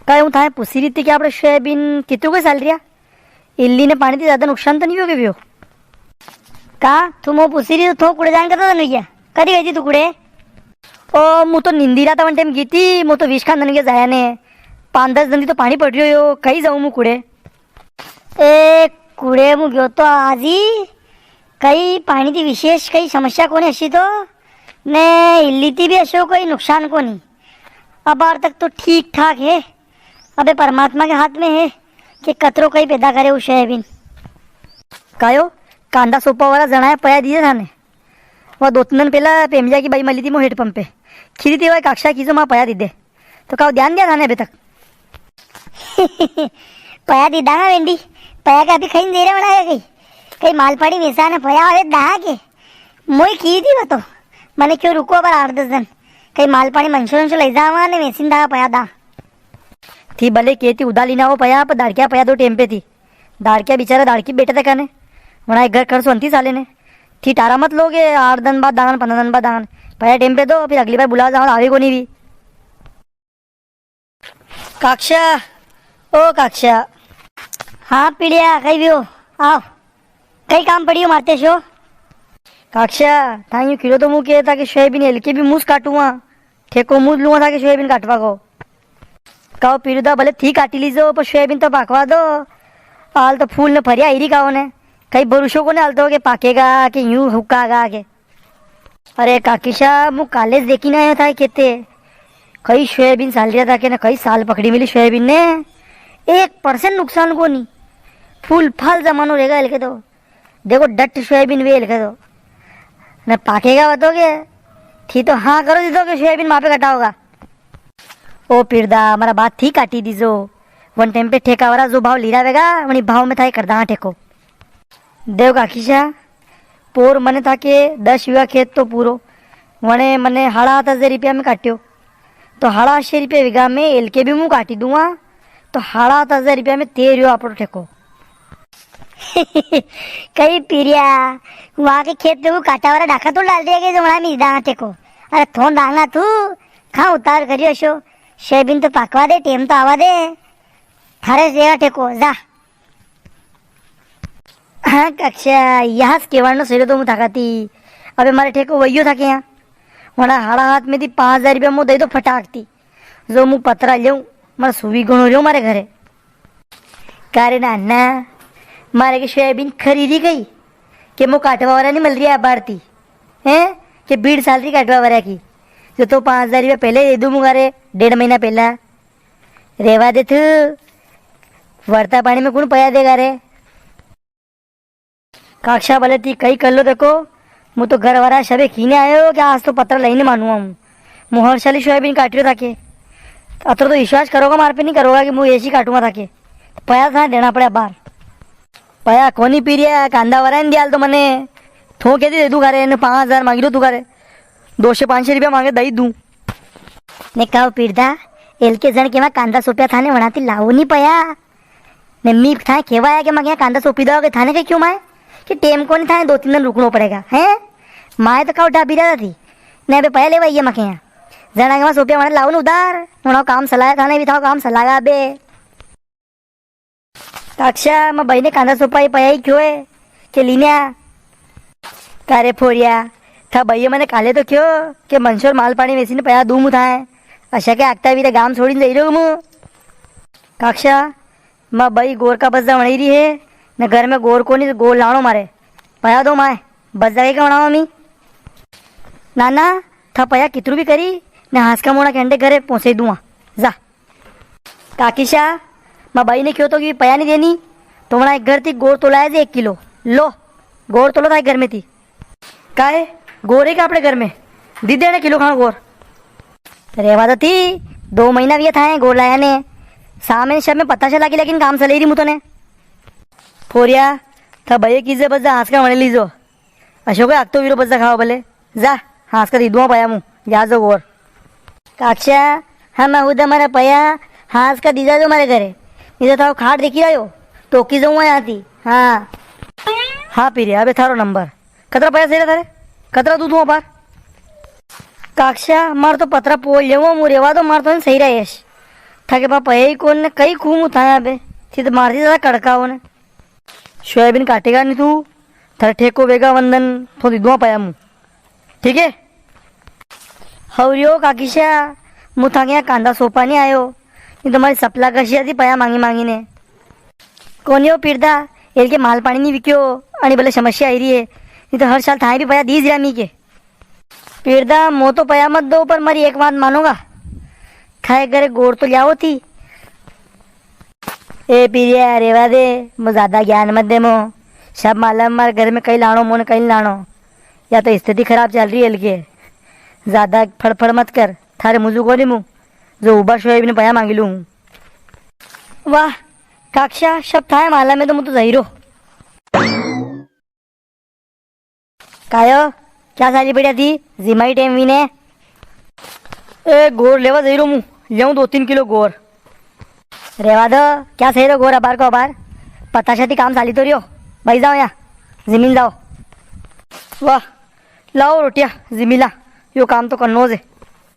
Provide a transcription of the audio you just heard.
काय હું થાય પૂછી રીતે કે આપણે સોયાબીન કેટલું કઈ ચાલી રહ્યા इल्ली ने पानी થી ज्यादा नुकसान तो नहीं हो गयो का तुम वो पूछी रही थो कुड़े जान करता नहीं क्या कदी गई थी तू कुड़े ओ मु तो निंदी रहा था वन टाइम गई थी मु तो 20 खान के जाया ने 5-10 दिन तो पानी पड़ रही हो कहीं जाऊँ मु कुड़े ए कुड़े मु गयो तो आज ही कई पानी की विशेष कई समस्या कोनी अशी तो ने इल्ली थी भी अशो कोई नुकसान कोनी अब बार तक तो ठीक ठाक है अबे परमात्मा के हाथ में है कि कतरो कई पैदा करे वो सोयाबीन कायो कांदा सोपा वाला जनाया पया दिए था ने वो 2-3 दिन पहला पेमजा की बाई मली थी मो हेड पंप पे खीरी थी वह कक्षा की जो माँ पया दी दे तो का ध्यान दिया था ने अभी तक पया दी दाना वेंडी पया का अभी खाई दे रहे बनाया कहीं कहीं मालपाड़ी वैसा ने पया वाले दहा के मोई की थी वो तो मैंने क्यों रुको पर 8-10 दिन कहीं मालपाड़ी मंशो ले जावा ने वैसी दहा पया दा थी भले केती उदाली ना हो पया पर दाड़क्या पया 2 टेम पे थी दाड़क्या बेचारा दाड़की बेटे तक ने वना एक घर खर्च 29 साले ने थी टारा मत लोगे 8 दिन बाद दान 15 दिन बाद दान पया टेम पे दो फिर अगली बार बुला जाओ आवे को नहीं भी काक्षा ओ काक्षा हाँ पीड़िया कहीं भी हो आओ कई काम पड़ी हो मारते शो काक्षा थाई किलो तो मुँह कहता कि सोयाबीन हल्के भी मुँह काटूंगा ठेको मुँह लूंगा था कि सोयाबीन काटवा को काओ पीड़दा भले थी काटी लीजो पर सोयाबीन तो पाकवा दो हाल तो फूल ने फरिया हीरी काओ ने कई भरोसों को ने हालतो के पाकेगा कि यूं हुक्कागा के अरे काकीशा मु कालेज देखी ना आयो था कहते कई सोयाबीन साल रिया था के ना कई साल पकड़ी मिली सोयाबीन ने 1% नुकसान को नहीं फूल फाल जमानो रहेगा हल्के तो देखो डट सोयाबीन वे हल्के तो न पाकेगा बताओगे थी तो हाँ करो दीदो के सोयाबीन वहाँ पे कटा होगा ओ पीरदा हमारा बात थी काटी दीजो वन टाइम पे ठेका वाला जो भाव लीरा वेगा वनी भाव में था कर दा ठेको देव काकीशा पोर मने था के 10 वीघा खेत तो पूरो वने मने 8,500 रुपया में काट्यो तो 8,80 रुपया वीघा में एल के भी मुँह काटी दूंगा तो 8,500 रुपया में 13 आपड़ो ठेको कई पीरिया वहाँ के खेत में काटा वाला डाका तो डाल दिया जो वहाँ में दाना ठेको अरे थोन डालना तू खा उतार करियो शो सोयाबीन तो पाकवा दे टेम तो आवा दे थारे देगा ठेको जा हाँ कक्षा यहाँ से केवाड़ सही तो मुँह थकाती अबे मारे ठेको वही था के यहाँ वरना हाड़ा हाथ में थी 5,000 रुपया मुँह दे दो फटाकती जो मुँह पतरा ले मारा सुवी गुणो लो मारे घरे कारे नाना मारे के सोयाबीन खरीदी गई कि मुँह काटवा वाला नहीं मिल रही है भारती है कि 20 साल की काटवा वाला की जो तो 5,000 रुपया पहले दे दूँ मुगारे 1.5 महीना पहला रेवा दे थू वर्ता पानी में कौन पया देगा रे काक्षा बोले थी कई कर लो देखो मु तो घर वाला शबे खीने आयो कि आज तो पत्र लही नहीं मानूंगा मुँह हर साली सोयाबीन काट रहा था के अतर तो विश्वास करोगा मार पे नहीं करोगा कि मुँह ऐसी काटूंगा था के पया था देना पड़ा बाहर पया कोनी पी रिया कांदा वरा दियाल तो मने थो के दे दू घरे 5,000 मांगी लो तू घरे 200-500 रुपया मांगे दई दूँ ने कहा पीड़दा एल के जण केवा कांदा सोप्या थाने वणाती लावू नहीं पया ने मी था केवाया कि मैं कांदा सोपी दो थाने के क्यों माए कि टेम को नहीं था 2-3 दिन रुकना पड़ेगा हैं माए तो का उठा भी रहा थी ने अबे पहले वही मके यहाँ जना के सोपिया मैंने लाऊ उधार उन्होंने काम सलाया थाने भी था काम सलागा बे कक्षा मैं भाई ने कांदा सोपाई पया ही क्यों है कि लीनिया कारे फोरिया था भैया मैंने काले तो क्यों कि मंशोर माल पानी वैसी ने पया दूम उठाए अशा के आगता भी गांव छोड़ी नहीं रही मु कक्षा मैं भाई गोर का बस वणी रही है न घर में गोर को नहीं गोर लाणो मारे पया दो माए बस जाए क्या बनावा मी नाना था पया कितरू भी करी ने हाथ का मोड़ा कैंडे घरे पहुँचे दूँगा जा काकीशा मैं भाई ने क्यों तो कि पया नहीं देनी तो वहाँ एक घर थी गोर तोलाया दे 1 किलो लो गोर तोलो था एक घर में थी काहे गोरे का अपने घर में दी देने किलो खाना गोर रेवा तो थी 2 महीना भी था गोर लाया ने सामने शब में पता चला कि लेकिन काम चले रही मुँह ने फोरिया था भैया कीजिए बस जा हाथ का मणे लीजो अशोक आग तो वीरो बस जा खाओ भले जा हाथ का दीदुआ पया मुँह जा जो गोर काक्षा हाँ मैं उधर हमारा पया हाथ का दीदा जो हमारे घरे इधर था खाट देखी रहो तो की जाऊँ यहाँ थी हाँ हाँ पी अबे थारो नंबर कतरा पया सही थारे कतरा दूध हुआ पार काक्षा मार तो पतरा पोल लेवो मु रेवा तो मार तो सही रहेश था के पापा यही कौन ने कई खूम उठाया बे थी तो मारती ज़्यादा कड़का होने सोयाबीन काटेगा नहीं तू थारे ठेको वेगा वंदन थोड़ी दुआ पाया मुँह ठीक है हवरियो काकीशा मुँह था गया कांदा सोपा नहीं आयो नहीं तुम्हारी सपला कशी थी पया मांगी मांगी ने कोणी हो पिरदा येल के माल पाणी नहीं विक्यो आणि भले समस्या आई रही है नहीं तो हर साल थाई भी पया दीज रामी के पिरदा मो तो पया मत दो पर मरी एक बात मानोगा थाए घरे गोड़ तो लियाओ थी ए पिरिया रेवा दे मो ज्यादा ज्ञान मत दे मो सब मालूम मार घर में कहीं लाणो मोने कहीं लाणो या तो स्थिति खराब चल रही है एल ज्यादा फड़फड़ मत कर थारे मुझू को नहीं मुँह जो उबा शोएब ने पया मांगी लूँ वाह काक्षा शब थाय माला में तो मुझे जहीरो कायो क्या साली बढ़िया थी जिमाई टेम विने ए गोर लेवा जहीरो मुँह ले 2-3 किलो गोर रेवा दो क्या सही रो गोर अबार को अबार पता शाती काम साली तो रियो भाई जाओ यहाँ जमीन जाओ वाह लाओ रोटिया जिमीला यो काम तो करनो है